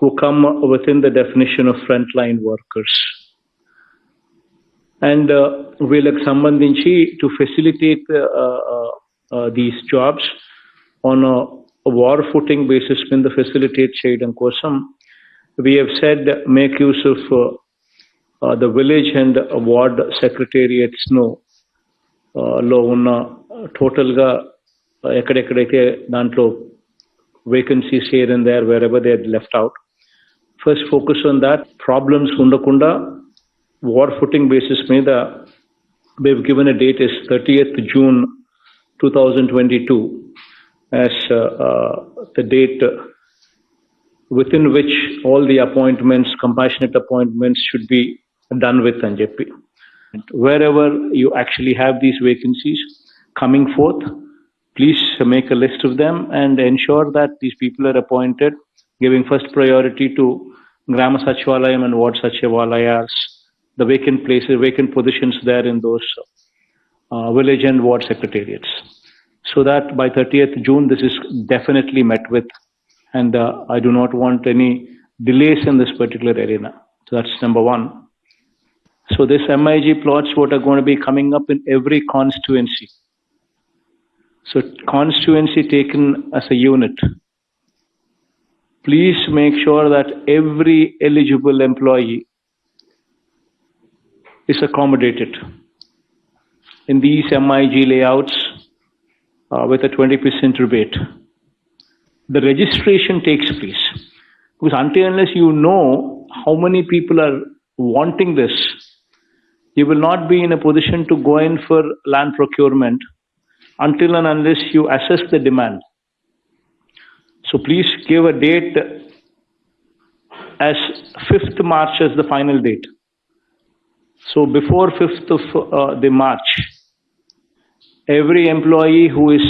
who come within the definition of frontline workers. And వీళ్ళకి సంబంధించి to facilitate these jobs on a war footing basis కింద facilitate చేయడం కోసం we have said make use of the village and ward secretariats లో ఉన్న టోటల్గా ఎక్కడెక్కడైతే దాంట్లో vacancies here and there wherever they are left out. First focus on that. Problems ఉండకుండా war footing basis మీద we've given a date is 30th June 2022 as the date within which all the appointments, compassionate appointments should be done with and JP. Wherever you actually have these vacancies coming forth, please make a list of them and ensure that these people are appointed, giving first priority to Grama Sachivalayam and Ward Sachivalayas, the vacant places, vacant positions there in those village and ward secretariats. So that by 30th June, this is definitely met with, and I do not want any delays in this particular arena. So that's number one. So this MIG plots what are going to be coming up in every constituency. So constituency taken as a unit. Please make sure that every eligible employee is accommodated in these MIG layouts with a 20% rebate. The registration takes place. Because until unless you know how many people are wanting this, you will not be in a position to go in for land procurement until and unless you assess the demand. So please give a date as 5th March as the final date. So before 5th of the March, every employee who is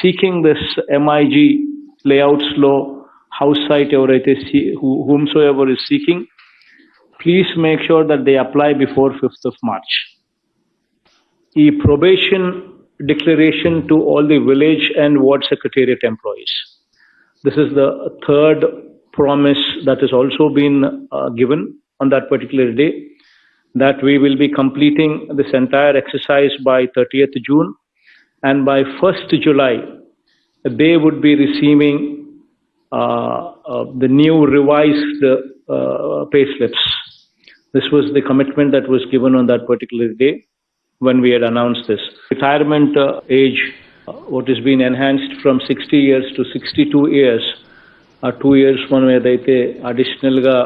seeking this MIG layouts law, house site, whomsoever is seeking, please make sure that they apply before 5th of March. The probation declaration to all the village and ward secretariat employees. This is the third promise that has also been given on that particular day, that we will be completing this entire exercise by 30th June, and by 1st July, they would be receiving the new revised pay slips. This was the commitment that was given on that particular day when we had announced this. Retirement age, what has been enhanced from 60 years to 62 years, 2 years మనం ఏదైతే అడిషనల్గా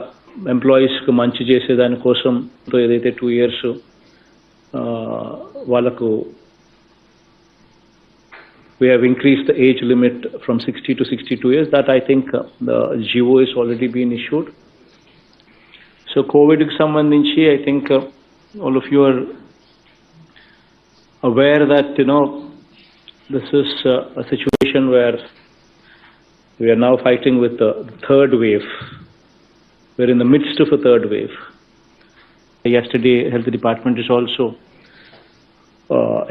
ఎంప్లాయీస్కి మంచి చేసేదాని కోసం ఏదైతే 2 years వాళ్ళకు we have increased the age limit from 60 to 62 years. That I think the GO is already been issued. So COVID ki sambandhinchi, I think all of you are aware that this is a situation where we are now fighting with the third wave. We're in the midst of a third wave. Yesterday, Health Department has also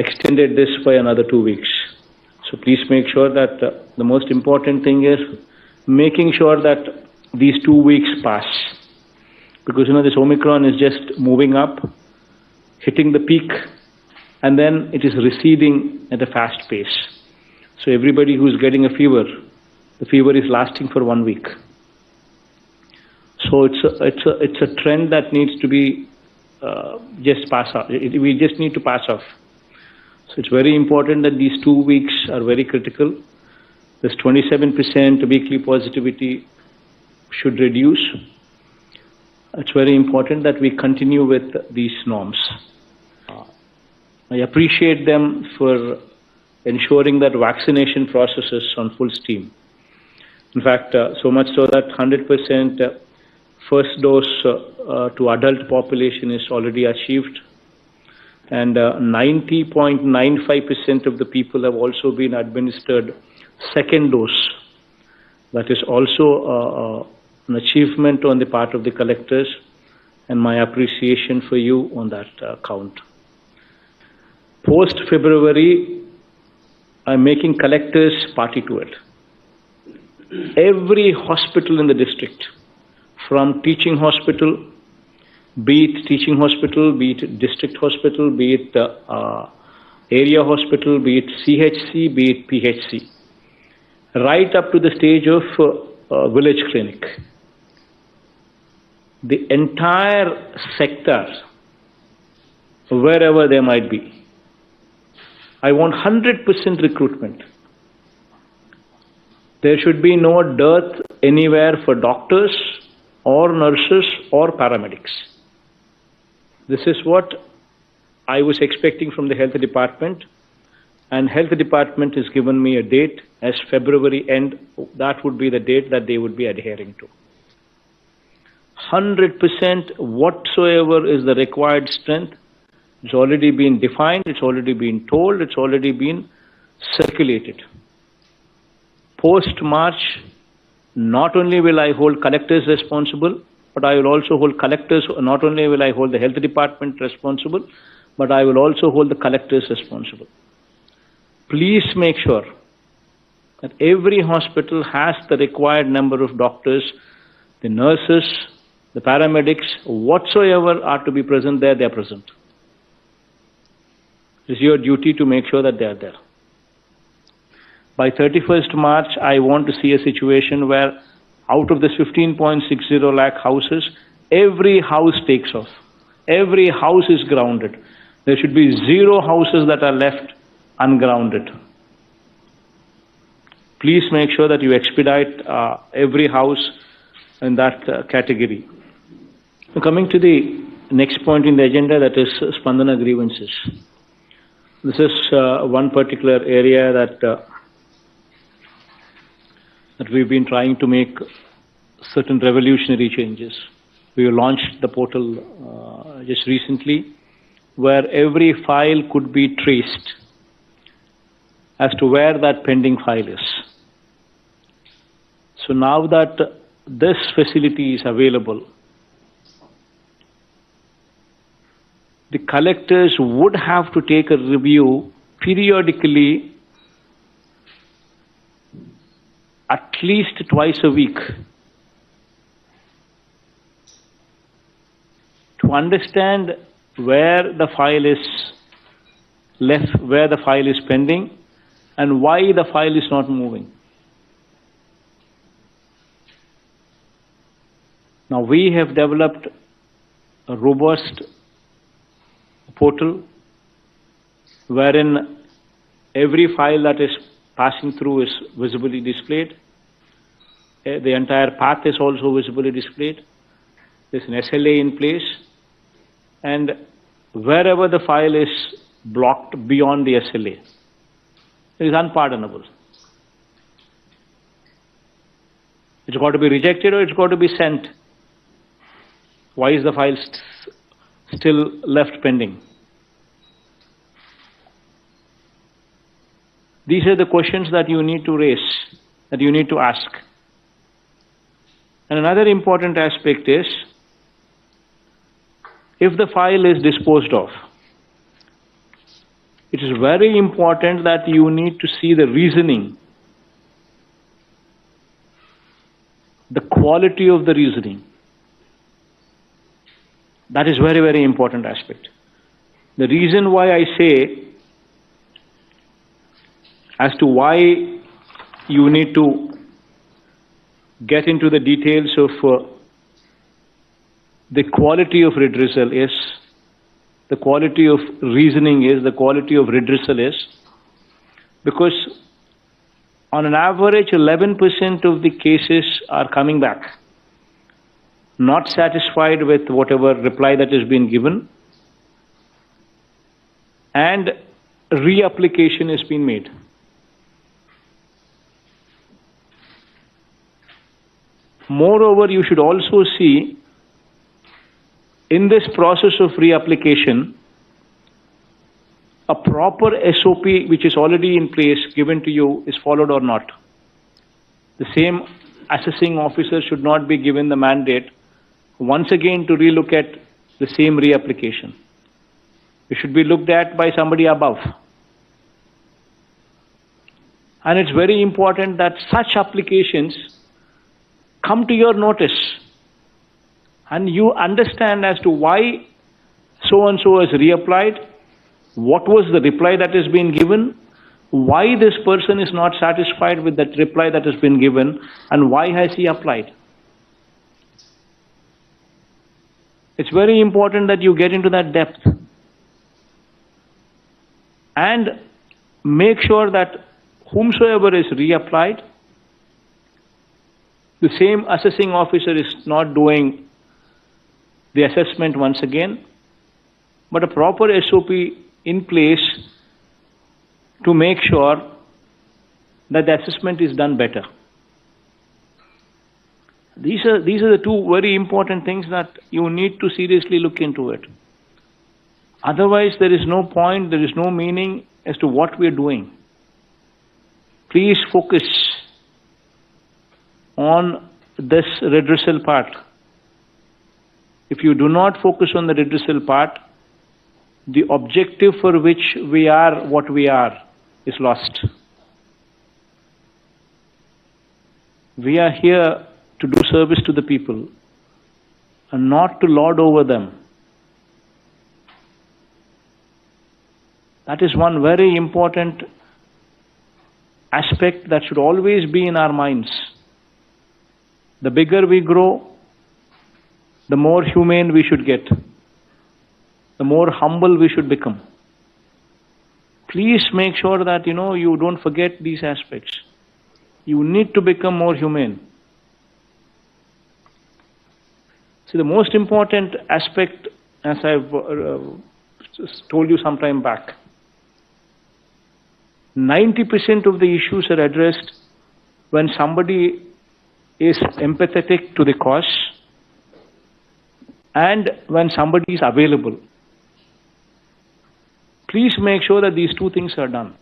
extended this by another 2 weeks. So please make sure that the most important thing is making sure that these 2 weeks pass. Because this Omicron is just moving up, hitting the peak, and then it is receding at a fast pace. So everybody who is getting a fever, the fever is lasting for 1 week. So it's a trend that needs to be just pass off. We just need to pass off. So it's very important that these 2 weeks are very critical. This 27% weekly positivity should reduce. It's very important that we continue with these norms. I appreciate them for ensuring that vaccination process is on full steam. In fact, so much so that 100% first dose to adult population is already achieved. And 90.95% of the people have also been administered second dose. That is also an achievement on the part of the collectors, and my appreciation for you on that count. Post-February, I'm making collectors party to it. Every hospital in the district from teaching hospital, be it teaching hospital, be it district hospital, be it area hospital, be it CHC, be it PHC, right up to the stage of village clinic. The entire sector, wherever they might be, I want 100% recruitment. There should be no dearth anywhere for doctors or nurses or paramedics. This is what I was expecting from the health department, and health department has given me a date as February end. That would be the date that they would be adhering to. 100% whatsoever is the required strength. It's already been defined, it's already been told, it's already been circulated. Post-March, not only will I hold collectors responsible, but I will also hold collectors, not only will I hold the health department responsible, but I will also hold the collectors responsible. Please make sure that every hospital has the required number of doctors, the nurses, the paramedics, whatsoever are to be present there, they are present. It is your duty to make sure that they are there. By 31st March, I want to see a situation where out of this 15.60 lakh houses, every house takes off. Every house is grounded. There should be 0 houses that are left ungrounded. Please make sure that you expedite every house in that category. Coming to the next point in the agenda, that is Spandana grievances. This is one particular area that we've been trying to make certain revolutionary changes. We launched the portal just recently, where every file could be traced as to where that pending file is. So now that this facility is available, the collectors would have to take a review periodically, at least twice a week, to understand where the file is left, where the file is pending, and why the file is not moving. Now we have developed a robust portal wherein every file that is passing through is visibly displayed. The entire path is also visibly displayed. There's an SLA in place, and wherever the file is blocked beyond the SLA, it is unpardonable. It's got to be rejected or it's got to be sent. Why is the file still left pending? These are the questions that you need to raise, that you need to ask. And another important aspect is, if the file is disposed of, it is very important that you need to see the reasoning, the quality of the reasoning. That is very, very important aspect. The reason why I say as to why you need to get into the details of the quality of redressal is, the quality of reasoning is, the quality of redressal is, because on an average 11% of the cases are coming back, not satisfied with whatever reply that has been given, and reapplication has been made. Moreover, you should also see in this process of reapplication, a proper SOP which is already in place given to you is followed or not. The same assessing officer should not be given the mandate once again to relook at the same reapplication. It should be looked at by somebody above. And it's very important that such applications come to your notice. and you understand as to why so-and-so has reapplied, what was the reply that has been given, why this person is not satisfied with that reply that has been given, and why has he applied. It's very important that you get into that depth and make sure that whomsoever is reapplied, the same assessing officer is not doing the assessment once again, but a proper SOP in place to make sure that the assessment is done better. These are the two very important things that you need to seriously look into it. Otherwise, there is no point, there is no meaning as to what we are doing. Please focus on this redressal part. If you do not focus on the redressal part, the objective for which we are what we are is lost. We are here to do service to the people and not to lord over them. That is one very important aspect that should always be in our minds. The bigger we grow, the more humane we should get, the more humble we should become. Please make sure that you don't forget these aspects. You need to become more humane. See, the most important aspect, as I've told you some time back, 90% of the issues are addressed when somebody is empathetic to the cause and when somebody is available. Please make sure that these two things are done.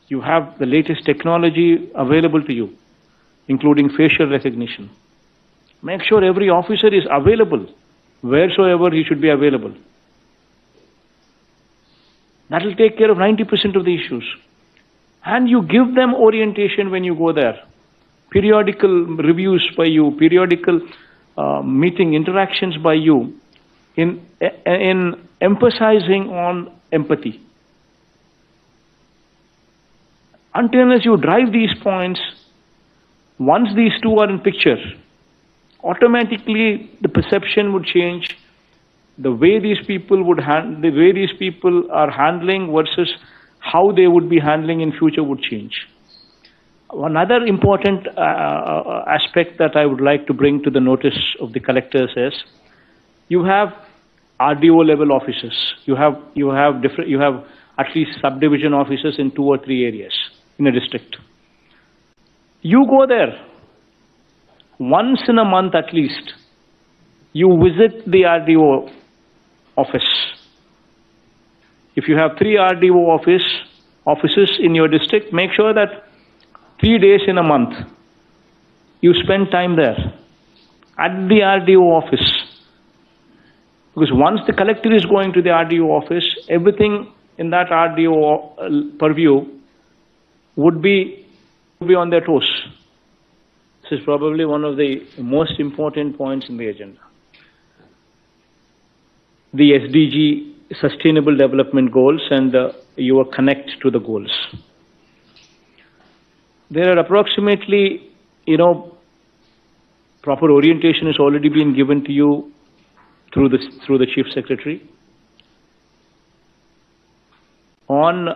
You have the latest technology available to you, including facial recognition. Make sure every officer is available wheresoever he should be available. That will take care of 90% of the issues. And you give them orientation when you go there. Periodical reviews by you, periodical meeting interactions by you in emphasizing on empathy. Until unless you drive these points, once these two are in picture, automatically the perception would change. The way these people are handling versus how they would be handling in future would change. Another important aspect that I would like to bring to the notice of the collectors is, you have RDO level officers. You have at least subdivision officers in 2 or 3 areas in a district. You go there once in a month at least. You visit the RDO office. If you have 3 RDO offices in your district, make sure that 3 days in a month you spend time there at the RDO office. Because once the collector is going to the RDO office, everything in that RDO purview would be on their toes. This is probably one of the most important points in the agenda. The SDG, Sustainable Development Goals, and your connect to the goals. There are approximately, proper orientation has already been given to you through the Chief Secretary on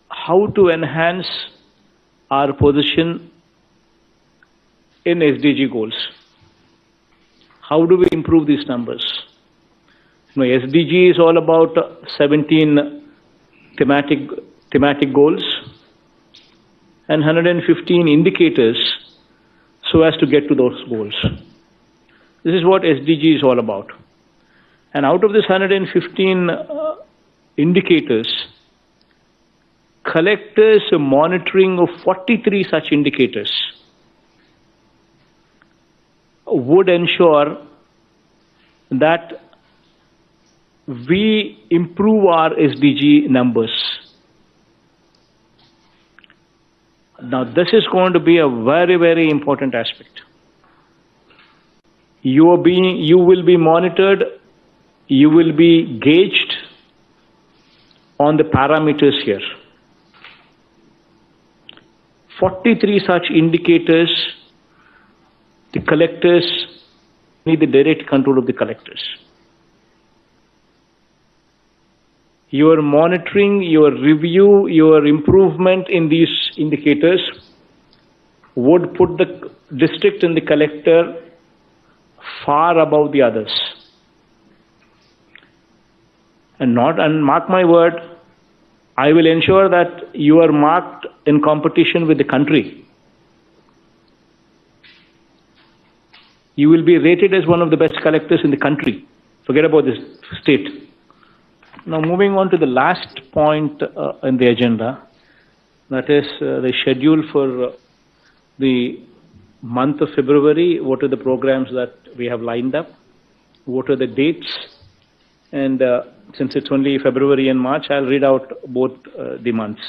how to enhance our position in SDG goals. How do we improve these numbers? SDG is all about 17 thematic goals and 115 indicators so as to get to those goals. This is what SDG is all about. And out of this 115 indicators, collectors monitoring of 43 such indicators would ensure that we improve our SDG numbers. Now, this is going to be a very, very important aspect. You will be monitored, you will be gauged on the parameters here. 43 such indicators, the collectors need the direct control of the collectors. Your monitoring, your review, your improvement in these indicators would put the district and the collector far above the others. And mark my word, I will ensure that you are marked in competition with the country. You will be rated as one of the best collectors in the country. Forget about this state. Now moving on to the last point in the agenda, that is the schedule for the month of February. What are the programs that we have lined up? What are the dates? And since it's only February and March, I'll read out both the months.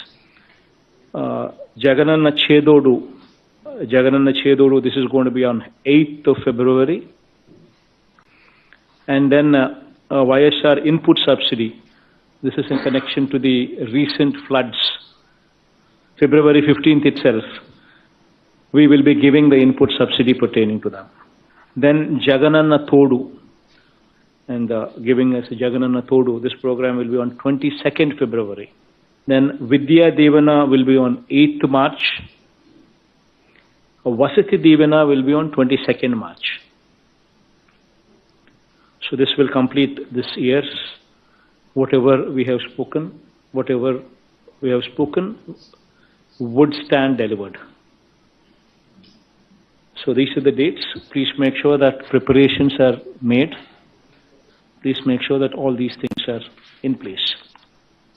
Jagananna Chedodu, this is going to be on 8th of February. And then YSR input subsidy. This is in connection to the recent floods. February 15th itself, we will be giving the input subsidy pertaining to them. Then Jagananna Thodu, and giving us Jagananna Thodu. This program will be on 22nd February. Then Vidya Devana will be on 8th March. Vasati Devana will be on 22nd March. So this will complete this year's whatever we have spoken would stand delivered. So these are the dates. Please make sure that preparations are made. Please make sure that all these things are in place.